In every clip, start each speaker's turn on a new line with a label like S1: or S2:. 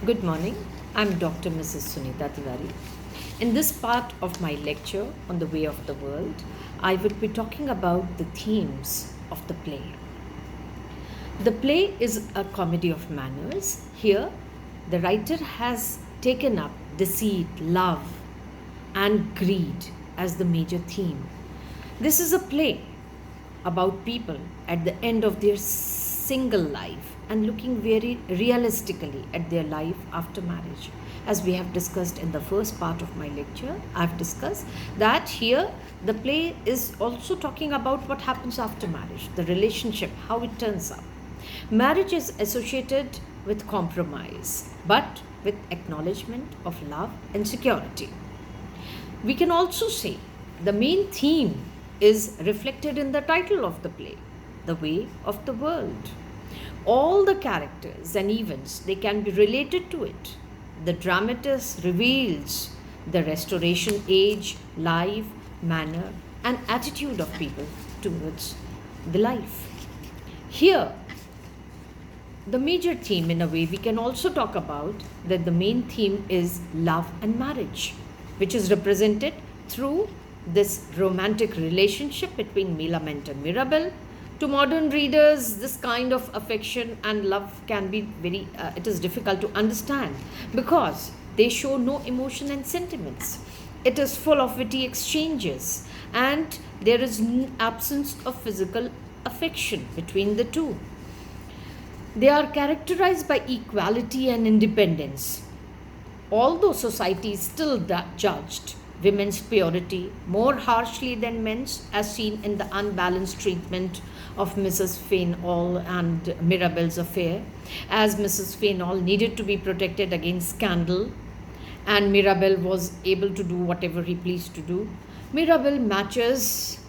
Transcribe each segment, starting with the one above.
S1: Good morning. I'm Dr. Mrs. Sunita Tiwari. In this part of my lecture on the way of the world, I will be talking about the themes of the play. The play is a comedy of manners. Here, the writer has taken up deceit, love, and greed as the major theme. This is a play about people at the end of their single life and looking very realistically at their life after marriage. As we have discussed in the first part of my lecture, I've discussed that here the play is also talking about what happens after marriage, the relationship, how it turns out. Marriage is associated with compromise, but with acknowledgement of love and security. We can also say the main theme is reflected in the title of the play, The Way of the World. All the characters and events they can be related to it. The dramatist reveals the restoration age, life, manner, and attitude of people towards the life. Here, the major theme, in a way, we can also talk about that the main theme is love and marriage, which is represented through this romantic relationship between Millamant and Mirabel. To modern readers, this kind of affection and love can be it is difficult to understand because they show no emotion and sentiments. It is full of witty exchanges and there is absence of physical affection between the two. They are characterized by equality and independence. Although society is still judged women's purity more harshly than men's, as seen in the unbalanced treatment of Mrs. Fainall and Mirabel's affair, as Mrs. Fainall needed to be protected against scandal and Mirabel was able to do whatever he pleased to do. Mirabel matches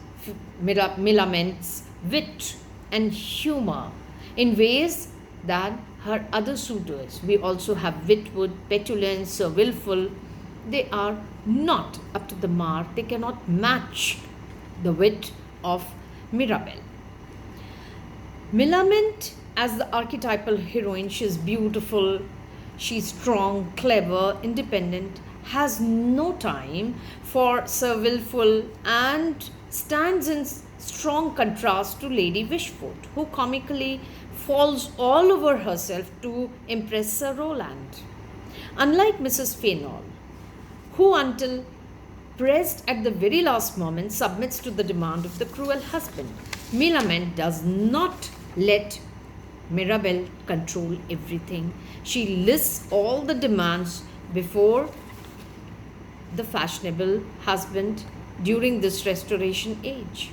S1: Millament's wit and humor in ways that her other suitors. We also have Witwoud, petulance, Sir Wilful. They are not up to the mark. They cannot match the wit of Mirabel. Millament, as the archetypal heroine, she is beautiful, she's strong, clever, independent, has no time for Sir Wilful and stands in strong contrast to Lady Wishfort, who comically falls all over herself to impress Sir Roland. Unlike Mrs. Fainall, who until pressed at the very last moment submits to the demand of the cruel husband, Millamant does not let Mirabel control everything. She lists all the demands before the fashionable husband during this restoration age.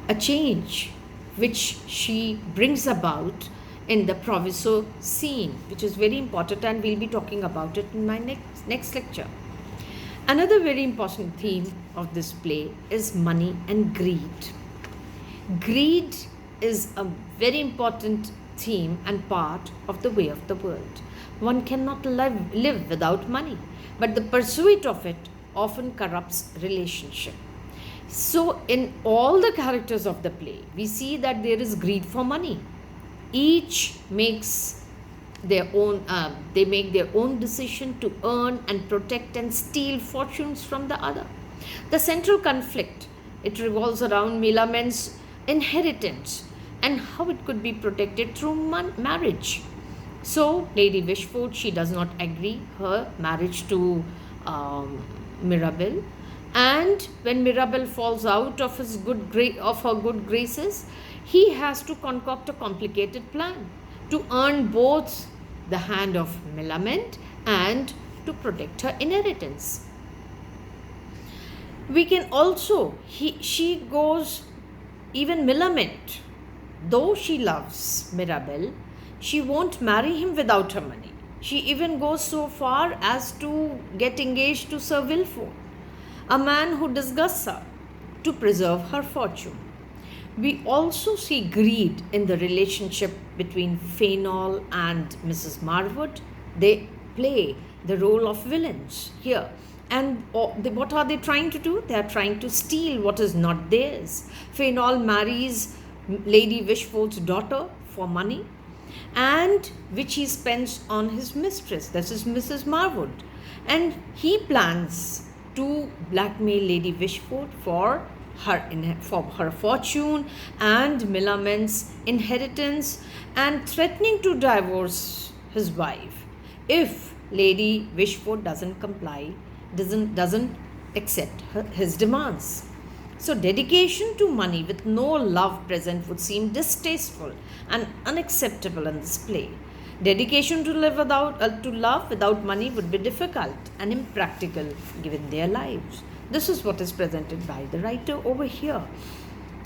S1: A change which she brings about in the Proviso scene, which is very important, and we'll be talking about it in my next lecture. Another very important theme of this play is money and greed. Greed is a very important theme and part of the way of the world. One cannot live without money, but the pursuit of it often corrupts relationship. So in all the characters of the play, we see that there is greed for money. Each makes their own, they make their own decision to earn and protect and steal fortunes from the other. The central conflict, it revolves around Millament's inheritance and how it could be protected through marriage. So Lady Wishfort, she does not agree her marriage to Mirabel, and when Mirabel falls out of her good graces, he has to concoct a complicated plan to earn both the hand of Millamant and to protect her inheritance. We can also, she goes, even Millamant, though she loves Mirabel, she won't marry him without her money. She even goes so far as to get engaged to Sir Wilford, a man who disgusts her to preserve her fortune. We also see greed in the relationship between Fainall and Mrs. Marwood. They play the role of villains here. And what are they trying to do? They are trying to steal what is not theirs. Fainall marries Lady Wishfort's daughter for money. and which he spends on his mistress, that is Mrs. Marwood. And he plans to blackmail Lady Wishford for her fortune and Millamant's inheritance, and threatening to divorce his wife if Lady Wishford doesn't comply, doesn't accept his demands. So, dedication to money with no love present would seem distasteful and unacceptable in this play. Dedication to to love without money would be difficult and impractical given their lives. This is what is presented by the writer over here.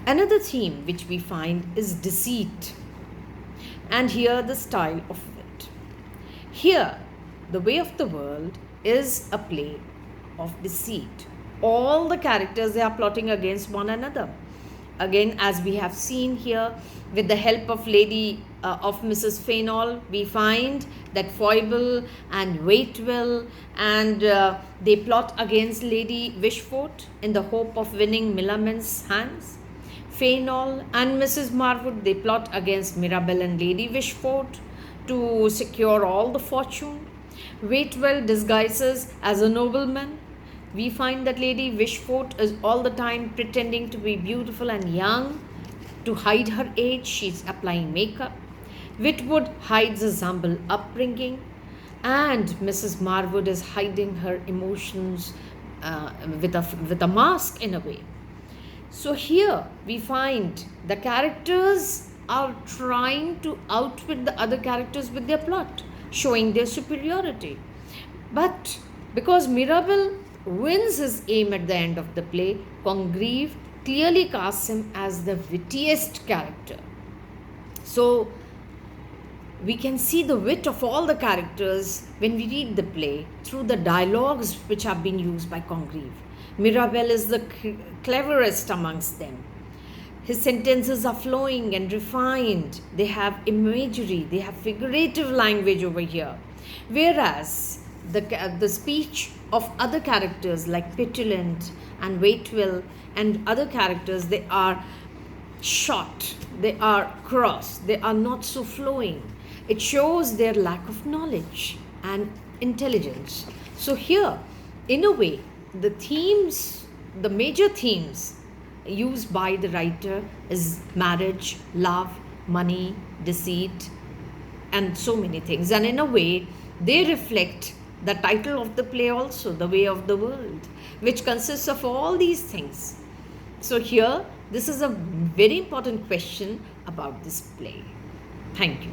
S1: Another theme which we find is deceit, and here the style of it. Here, The Way of the World is a play of deceit. All the characters, they are plotting against one another. Again, as we have seen here, with the help of Mrs. Fainall, we find that Foible and Waitwell, and they plot against Lady Wishford in the hope of winning Millamant's hands. Fainall and Mrs. Marwood, they plot against Mirabell and Lady Wishford to secure all the fortune. Waitwell disguises as a nobleman. We find that Lady Wishford is all the time pretending to be beautiful and young. To hide her age, she is applying makeup. Witwoud hides his humble upbringing, and Mrs. Marwood is hiding her emotions with a mask in a way. So here we find the characters are trying to outwit the other characters with their plot, showing their superiority. But because Mirabell wins his aim at the end of the play, Congreve clearly casts him as the wittiest character. So we can see the wit of all the characters when we read the play through the dialogues which have been used by Congreve. Mirabell is the cleverest amongst them. His sentences are flowing and refined. They have imagery, they have figurative language over here. Whereas the speech of other characters like Petulant and Waitwell and other characters, they are short, they are cross, they are not so flowing. It shows their lack of knowledge and intelligence. So here, in a way, the major themes used by the writer is marriage, love, money, deceit, and so many things. And in a way, they reflect the title of the play also, The Way of the World, which consists of all these things. So here, this is a very important question about this play. Thank you.